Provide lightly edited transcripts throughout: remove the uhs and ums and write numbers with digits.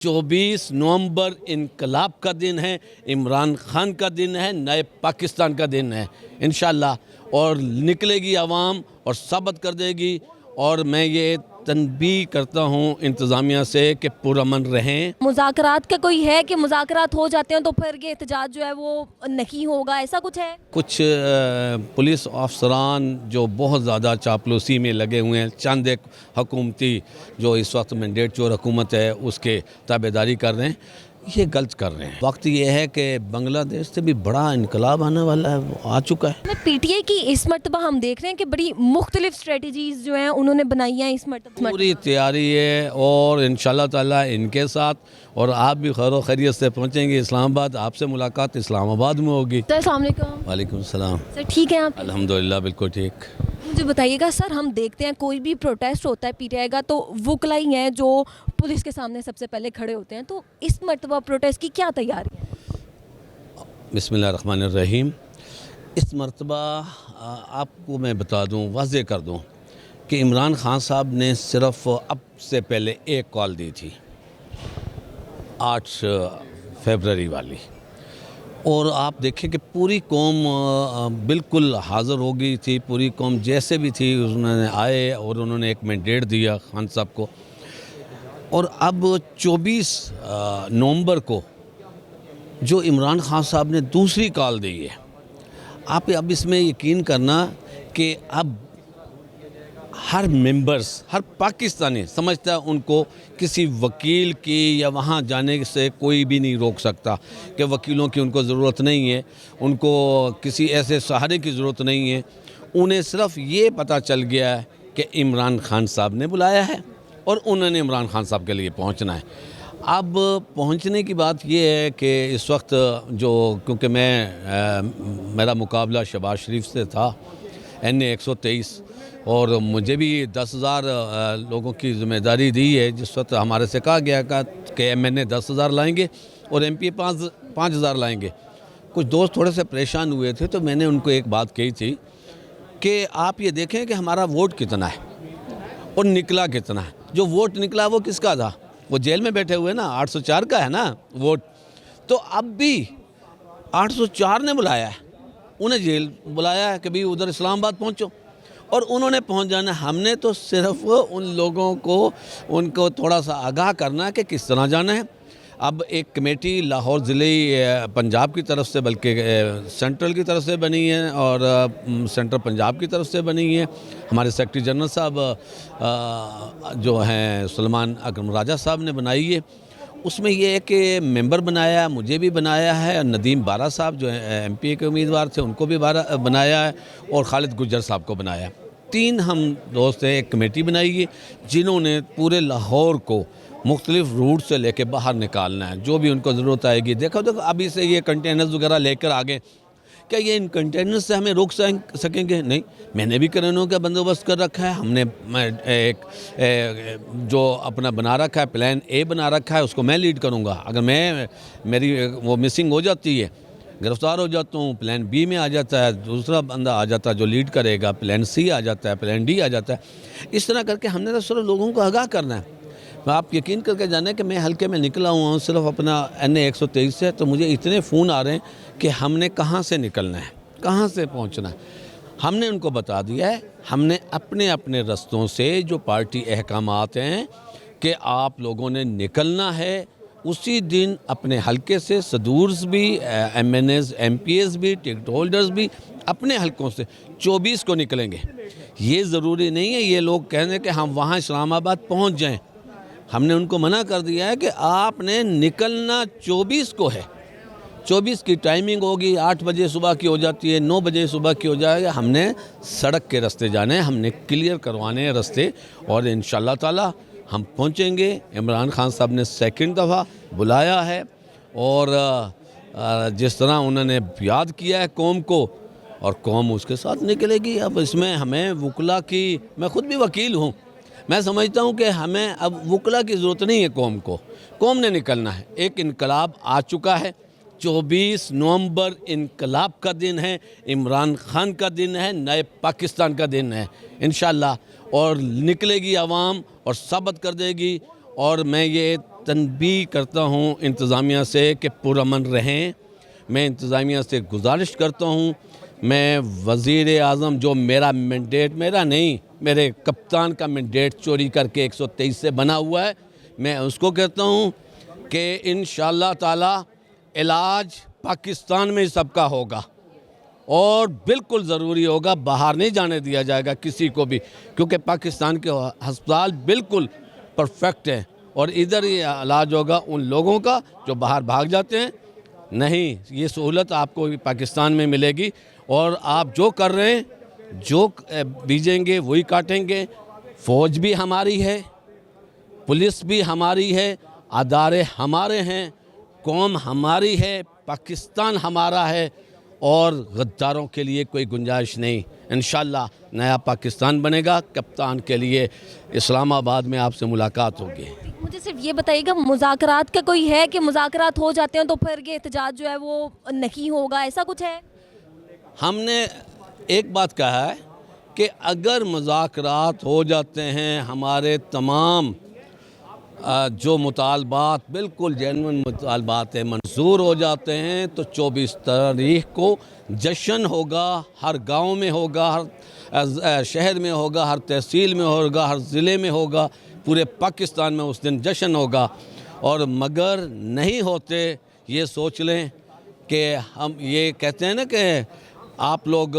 24 नवंबर इनकलाब का दिन है, इमरान खान का दिन है, नए पाकिस्तान का दिन है इंशाअल्लाह। और निकलेगी आवाम और साबित कर देगी। और मैं ये तनबीह करता हूँ इंतज़ामिया से कि पुरअमन रहें। मुज़ाकरात का कोई है कि मुज़ाकरात हो जाते हैं तो फिर ये एहतजाज जो है वो नहीं होगा, ऐसा कुछ है? कुछ पुलिस अफसरान जो बहुत ज़्यादा चापलूसी में लगे हुए हैं, चंद एक हुकूमती जो इस वक्त मैंडेट चोर हुकूमत है उसके ताबेदारी कर रहे हैं, ये गलत कर रहे हैं। वक्त ये है कि बांग्लादेश से भी बड़ा इनकलाब आने वाला है, वो आ चुका है। पीटीआई की इस मरतबा हम देख रहे हैं कि बड़ी मुख्तलिफ स्ट्रेटजीज जो हैं उन्होंने बनाई हैं इस मरतबा। पूरी तैयारी है और इंशाल्लाह ताला इनके साथ, और आप भी खैर खैरियत से पहुँचेंगे इस्लामाबाद। आपसे मुलाकात इस्लामाबाद में होगी। सर अस्सलाम वालेकुम। वालेकुम सलाम। सर ठीक है आप? अल्हम्दुलिल्लाह बिल्कुल ठीक। मुझे बताइएगा सर, हम देखते हैं कोई भी प्रोटेस्ट होता है पीटीआई का तो वकला ही हैं जो पुलिस के सामने सबसे पहले खड़े होते हैं, तो इस मरतबा प्रोटेस्ट की क्या तैयारी है? बिस्मिल्लाहिर्रहमानिर्रहीम। इस मरतबा आपको मैं बता दूं, वाज़ेह कर दूं कि इमरान खान साहब ने सिर्फ अब से पहले एक कॉल दी थी 8 फरवरी वाली, और आप देखें कि पूरी कौम बिल्कुल हाज़िर हो गई थी। पूरी कौम जैसे भी थी उन्होंने आए और उन्होंने एक मैंडेट दिया खान साहब को। और अब 24 नवंबर को जो इमरान खान साहब ने दूसरी कॉल दी है, आप अब इसमें यकीन करना कि अब हर मेंबर्स, हर पाकिस्तानी समझता है उनको किसी वकील की या वहाँ जाने से कोई भी नहीं रोक सकता, कि वकीलों की उनको ज़रूरत नहीं है, उनको किसी ऐसे सहारे की ज़रूरत नहीं है। उन्हें सिर्फ ये पता चल गया है कि इमरान खान साहब ने बुलाया है और उन्होंने इमरान खान साहब के लिए पहुंचना है। अब पहुंचने की बात यह है कि इस वक्त जो, क्योंकि मेरा मुकाबला शहबाज शरीफ से था NA 123, और मुझे भी 10,000 लोगों की ज़िम्मेदारी दी है। जिस वक्त हमारे से कहा गया कि MNA 10,000 लाएंगे और MP 5,000 लाएंगे। कुछ दोस्त थोड़े से परेशान हुए थे, तो मैंने उनको एक बात कही थी कि आप ये देखें कि हमारा वोट कितना है और निकला कितना है। जो वोट निकला वो किसका था? वो जेल में बैठे हुए ना, 804 का है ना वोट। तो अब भी 804 ने बुलाया है, उन्हें जेल बुलाया है कि भाई उधर इस्लामाबाद पहुंचो, और उन्होंने पहुंच जाना। हमने तो सिर्फ उन लोगों को उनको थोड़ा सा आगाह करना है कि किस तरह जाना है। अब एक कमेटी लाहौर ज़िले पंजाब की तरफ से, बल्कि सेंट्रल की तरफ से बनी है और सेंट्रल पंजाब की तरफ से बनी है। हमारे सेक्रेटरी जनरल साहब जो हैं सुलेमान अकरम राजा साहब ने बनाई है। उसमें ये है कि मेंबर बनाया, मुझे भी बनाया है, नदीम बारा साहब जो MP के उम्मीदवार थे उनको भी बनाया है, और खालिद गुज्जर साहब को बनाया है। 3 हम दोस्त हैं, एक कमेटी बनाई है जिन्होंने पूरे लाहौर को मुख्तलिफ रूट से लेके बाहर निकालना है। जो भी उनको ज़रूरत आएगी, देखो अभी से ये कंटेनर्स वगैरह लेकर आ गए, क्या ये इन कंटेनर्स से हमें रोक सकेंगे? नहीं। मैंने भी क्रेनों का बंदोबस्त कर रखा है। हमने एक जो अपना बना रखा है, प्लान A बना रखा है, उसको मैं लीड करूँगा। अगर मेरी वो मिसिंग हो जाती है, गिरफ्तार हो जाता हूँ, प्लान B में आ जाता है, दूसरा बंदा आ जाता है जो लीड करेगा, प्लान C आ जाता है, प्लान D आ जाता है। इस तरह करके हमने तो सिर्फ लोगों को आगाह करना है। आप यकीन करके जाने कि मैं हल्के में निकला हुआ हूँ सिर्फ अपना NA 123 से, तो मुझे इतने फ़ोन आ रहे हैं कि हमने कहाँ से निकलना है, कहाँ से पहुँचना है। हमने उनको बता दिया है, हमने अपने अपने रस्तों से जो पार्टी अहकामात हैं कि आप लोगों ने निकलना है, उसी दिन अपने हल्के से सदूर्स भी, MNAs MPs भी, टिकट होल्डर्स भी अपने हल्कों से 24 को निकलेंगे। ये ज़रूरी नहीं है ये लोग कहने कि हम वहाँ इस्लामाबाद पहुँच जाएँ। हमने उनको मना कर दिया है कि आपने निकलना 24 को है। 24 की टाइमिंग होगी, 8 बजे सुबह की हो जाती है, 9 बजे सुबह की हो जाएगा। हमने सड़क के रास्ते जाने हैं, हमने क्लियर करवाने हैं रास्ते, और इंशाल्लाह ताला हम पहुंचेंगे। इमरान खान साहब ने सेकंड दफ़ा बुलाया है, और जिस तरह उन्होंने याद किया है कौम को, और कौम उसके साथ निकलेगी। अब इसमें हमें वकला की, मैं ख़ुद भी वकील हूँ, मैं समझता हूँ कि हमें अब वकला की ज़रूरत नहीं है। कौम ने निकलना है। एक इनकलाब आ चुका है। 24 नवंबर इनकलाब का दिन है, इमरान खान का दिन है, नए पाकिस्तान का दिन है इंशाअल्लाह। और निकलेगी आवाम और साबित कर देगी। और मैं ये तनबीह करता हूँ इंतज़ामिया से कि पुरअमन रहें। मैं इंतज़ामिया से गुजारिश करता हूँ, मैं वज़ीर आज़म जो मेरा मैंडेट, मेरा नहीं, मेरे कप्तान का मैंडेट चोरी करके 123 से बना हुआ है, मैं उसको कहता हूँ कि इंशाअल्लाह ताला इलाज पाकिस्तान में ही सबका होगा और बिल्कुल ज़रूरी होगा, बाहर नहीं जाने दिया जाएगा किसी को भी, क्योंकि पाकिस्तान के अस्पताल बिल्कुल परफेक्ट हैं और इधर ये इलाज होगा उन लोगों का जो बाहर भाग जाते हैं। नहीं, ये सहूलत आपको पाकिस्तान में मिलेगी और आप जो कर रहे हैं, जो बीजेंगे वही काटेंगे। फ़ौज भी हमारी है, पुलिस भी हमारी है, अदारे हमारे हैं, कौम हमारी है, पाकिस्तान हमारा है और गद्दारों के लिए कोई गुंजाइश नहीं। इंशाअल्लाह नया पाकिस्तान बनेगा। कप्तान के लिए इस्लामाबाद में आपसे मुलाकात होगी। मुझे सिर्फ ये बताइएगा, मुज़ाकरात का कोई है कि मुज़ाकरात हो जाते हैं तो फिर ये एहतजाज जो है वो नहीं होगा, ऐसा कुछ है? हमने एक बात कहा है कि अगर मुज़ाकरात हो जाते हैं, हमारे तमाम जो मुतालबात बिल्कुल जेन्युइन मुतालबात हैं मंजूर हो जाते हैं, तो 24 तारीख को जश्न होगा, हर गांव में होगा, हर शहर में होगा, हर तहसील में होगा, हर ज़िले में होगा, पूरे पाकिस्तान में उस दिन जश्न होगा। और मगर नहीं होते, ये सोच लें कि हम ये कहते हैं ना कि आप लोग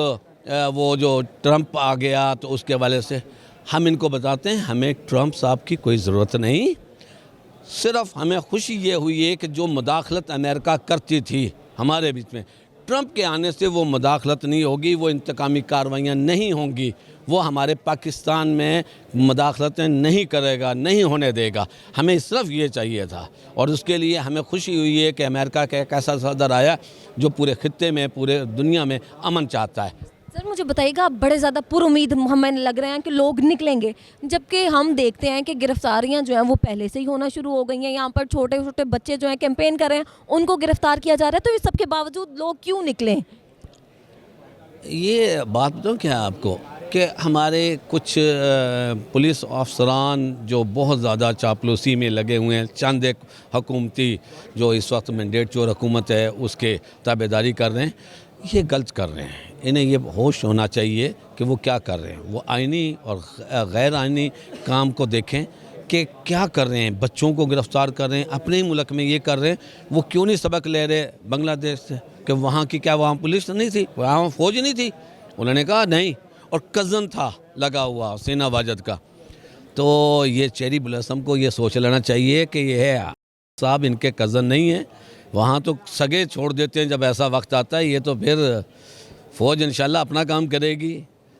वो जो ट्रंप आ गया तो उसके हवाले से हम इनको बताते हैं, हमें ट्रंप साहब की कोई ज़रूरत नहीं। सिर्फ हमें खुशी ये हुई है कि जो मुदाखलत अमेरिका करती थी हमारे बीच में, ट्रंप के आने से वो मुदाखलत नहीं होगी, वो इंतकामी कार्रवाइयाँ नहीं होंगी, वो हमारे पाकिस्तान में मुदाखलतें नहीं करेगा, नहीं होने देगा। हमें सिर्फ ये चाहिए था और उसके लिए हमें खुशी हुई है कि अमेरिका का एक ऐसा सदर आया जो पूरे खित्ते में, पूरे दुनिया में अमन चाहता है। सर मुझे बताइएगा, आप बड़े ज़्यादा पुरुमीद हमें लग रहे हैं कि लोग निकलेंगे, जबकि हम देखते हैं कि गिरफ्तारियां जो हैं वो पहले से ही होना शुरू हो गई हैं। यहाँ पर छोटे छोटे बच्चे जो हैं कैंपेन कर रहे हैं, उनको गिरफ्तार किया जा रहा है, तो इस सब के बावजूद लोग क्यों निकलें? ये बात बताऊँ क्या आपको कि हमारे कुछ पुलिस अफसरान जो बहुत ज़्यादा चापलूसी में लगे हुए हैं, चंद एक हुकूमती जो इस वक्त मैंडेट चोर हुकूमत है उसके ताबेदारी कर रहे हैं, ये गलत कर रहे हैं। इन्हें ये होश होना चाहिए कि वो क्या कर रहे हैं, वो आईनी और गैर आईनी काम को देखें कि क्या कर रहे हैं। बच्चों को गिरफ़्तार कर रहे हैं, अपने ही मुल्क में ये कर रहे हैं, वो क्यों नहीं सबक ले रहे बांग्लादेश से कि वहाँ की क्या वहाँ पुलिस नहीं थी, वहाँ फ़ौज नहीं थी? उन्होंने कहा नहीं, और कज़न था लगा हुआ सीना वाजद का। तो ये चेरी ब्लॉसम को ये सोच लेना चाहिए कि ये है साहब इनके कज़न नहीं है, वहाँ तो सगे छोड़ देते हैं जब ऐसा वक्त आता है। ये तो फिर फ़ौज इंशाल्लाह अपना काम करेगी,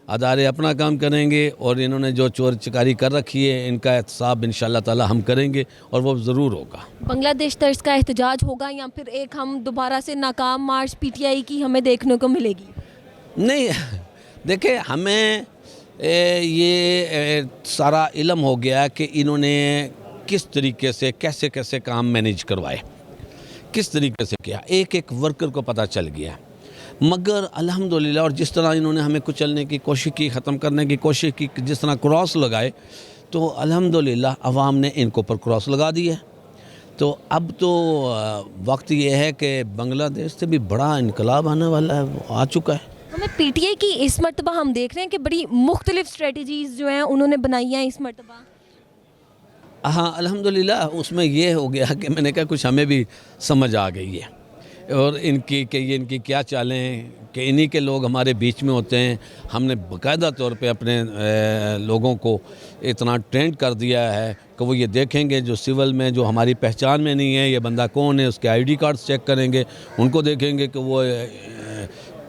अदारे अपना काम करेंगे और इन्होंने जो चोर चिकारी कर रखी है इनका एहतसाब इंशाल्लाह ताला हम करेंगे और वो ज़रूर होगा। बांग्लादेश तर्ज का एहतजाज होगा या फिर एक हम दोबारा से नाकाम मार्च पीटीआई की हमें देखने को मिलेगी? नहीं, देखिए हमें ये सारा इल्म हो गया कि इन्होंने किस तरीके से कैसे कैसे काम मैनेज करवाए, किस तरीके से किया, एक एक वर्कर को पता चल गया। मगर अल्हम्दुलिल्लाह, और जिस तरह इन्होंने हमें कुचलने की कोशिश की, ख़त्म करने की कोशिश की, जिस तरह क्रॉस लगाए, तो अल्हम्दुलिल्लाह अवाम ने इनको पर क्रॉस लगा दिया। तो अब तो वक्त ये है कि बांग्लादेश से भी बड़ा इनकलाब आने वाला है, वो आ चुका है। हमें पीटीआई की इस मरतबा हम देख रहे हैं कि बड़ी मुख्तलिफ स्ट्रेटजीज़ जो हैं उन्होंने बनाई हैं इस मरतबा। हाँ, अल्हम्दुलिल्लाह उसमें ये हो गया कि मैंने कहा कुछ हमें भी समझ आ गई है और इनकी क्या चालें हैं कि इन्हीं के लोग हमारे बीच में होते हैं। हमने बाकायदा तौर पे अपने लोगों को इतना ट्रेंड कर दिया है कि वो ये देखेंगे जो सिविल में जो हमारी पहचान में नहीं है, ये बंदा कौन है, उसके आईडी कार्ड्स चेक करेंगे, उनको देखेंगे कि वो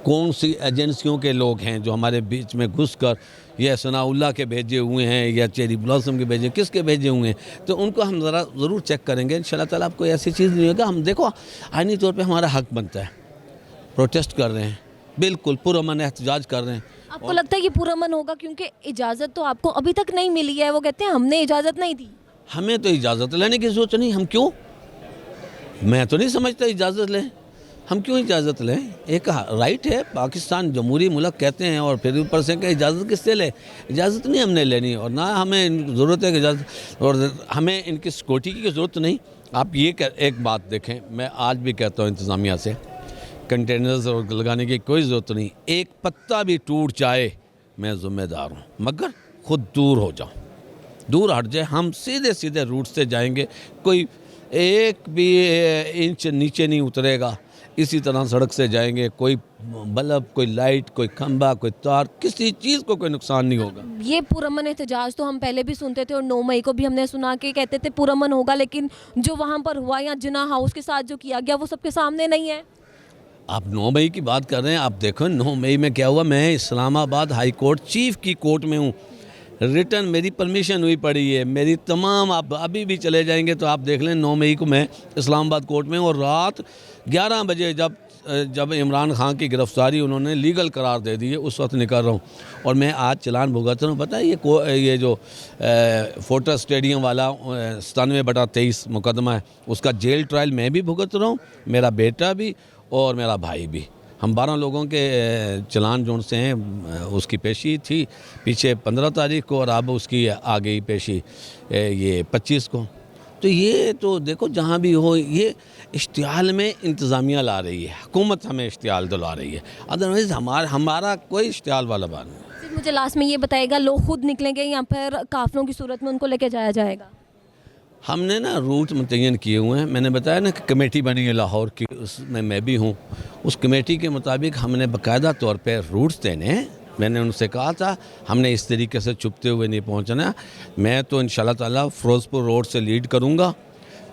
कौन सी एजेंसियों के लोग हैं जो हमारे बीच में घुसकर ये सनाउल्लाह के भेजे हुए हैं या चेरी ब्लॉसम के भेजे, किसके भेजे हुए हैं, तो उनको हम ज़रा ज़रूर चेक करेंगे। इंशाल्लाह ताला आपको ऐसी चीज़ नहीं होगा। हम देखो आईनी तौर पे हमारा हक बनता है, प्रोटेस्ट कर रहे हैं, बिल्कुल पुरअमन एहतजाज कर रहे हैं। आपको लगता है ये पुरअमन होगा? क्योंकि इजाज़त तो आपको अभी तक नहीं मिली है, वो कहते हैं हमने इजाज़त नहीं दी। हमें तो इजाज़त लेने की ज़रूरत नहीं, हम क्यों, मैं तो नहीं समझता इजाज़त लें। ہم کیوں اجازت لیں؟ ایک رائٹ ہے، پاکستان جمہوری ملک کہتے ہیں، اور پھر اوپر سے کہ اجازت کس سے لے؟ اجازت نہیں ہم نے لینی، اور نہ ہمیں ضرورت ہے کہ اجازت، اور ہمیں ان کی سیکورٹی کی ضرورت نہیں۔ آپ یہ ایک بات دیکھیں، میں آج بھی کہتا ہوں انتظامیہ سے، کنٹینرز لگانے کی کوئی ضرورت نہیں، ایک پتا بھی ٹوٹ جائے میں ذمہ دار ہوں، مگر خود دور ہو جاؤں، دور ہٹ جائے، ہم سیدھے سیدھے روٹ سے جائیں گے، کوئی ایک بھی انچ نیچے نہیں اترے گا، اسی طرح سڑک سے جائیں گے، کوئی بلب، کوئی لائٹ، کوئی کھمبا، کوئی تار، کسی چیز کو کوئی نقصان نہیں ہوگا۔ یہ پرامن احتجاج تو ہم پہلے بھی سنتے تھے، اور 9 مئی کو بھی ہم نے سنا کہ کہتے تھے پرامن ہوگا، لیکن جو وہاں پر ہوا یا جناح ہاؤس کے ساتھ جو کیا گیا وہ سب کے سامنے نہیں ہے۔ آپ 9 مئی کی بات کر رہے ہیں، آپ دیکھو 9 مئی میں کیا ہوا، میں اسلام آباد ہائی کورٹ چیف کی کورٹ میں ہوں، ریٹن میری پرمیشن ہوئی پڑی ہے، میری تمام، آپ ابھی بھی چلے جائیں گے تو آپ دیکھ لیں 9 مئی کو میں اسلام آباد کورٹ میں ہوں، اور رات 11 بجے جب عمران خان کی گرفتاری انہوں نے لیگل قرار دے دی ہے، اس وقت نکل رہا ہوں، اور میں آج چلان بھگت رہا ہوں۔ پتہ ہے یہ جو فورٹس اسٹیڈیم والا 97/23 مقدمہ ہے، اس کا جیل ٹرائل میں بھی بھگت رہا ہوں، میرا بیٹا بھی اور میرا بھائی بھی، ہم 12 لوگوں کے چلان جون سے ہیں۔ اس کی پیشی تھی پیچھے 15 تاریخ کو، اور اب اس کی آگئی پیشی یہ 25 کو۔ تو یہ تو دیکھو جہاں بھی ہو، یہ اشتعال میں انتظامیہ لا رہی ہے، حکومت ہمیں اشتعال دلا رہی ہے، ادروائز ہمارا کوئی اشتعال والا بات نہیں۔ صرف مجھے لاسٹ میں یہ بتائے گا، لوگ خود نکلیں گے یا پھر قافلوں کی صورت میں ان کو لے کے جایا جائے گا؟ ہم نے نا روٹ متعین کیے ہوئے ہیں، میں نے بتایا نا کہ کمیٹی بنی ہے لاہور کی، اس میں بھی ہوں، اس کمیٹی کے مطابق ہم نے باقاعدہ طور پہ روٹس دینے ہیں۔ میں نے ان سے کہا تھا ہم نے اس طریقے سے چھپتے ہوئے نہیں پہنچنا، میں تو انشاءاللہ تعالیٰ فیروز پور روڈ سے لیڈ کروں گا،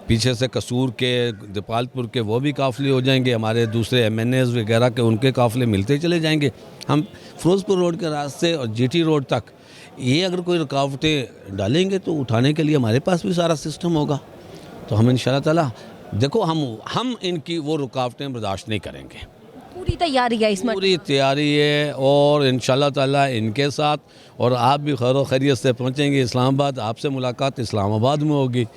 پیچھے سے قصور کے، دیپال پور کے وہ بھی قافلے ہو جائیں گے، ہمارے دوسرے MNAs وغیرہ کے ان کے قافلے ملتے چلے جائیں گے، ہم فیروز پور روڈ کے راستے اور GT روڈ تک یہ اگر کوئی رکاوٹیں ڈالیں گے تو اٹھانے کے لیے ہمارے پاس بھی سارا سسٹم ہوگا، تو ہم انشاءاللہ تعالیٰ دیکھو ہم ان کی وہ رکاوٹیں برداشت نہیں کریں گے، پوری تیاری ہے اس میں؟ پوری تیاری ہے، اور انشاءاللہ تعالیٰ ان کے ساتھ، اور آپ بھی خیر و خیریت سے پہنچیں گے اسلام آباد، آپ سے ملاقات اسلام آباد میں ہوگی۔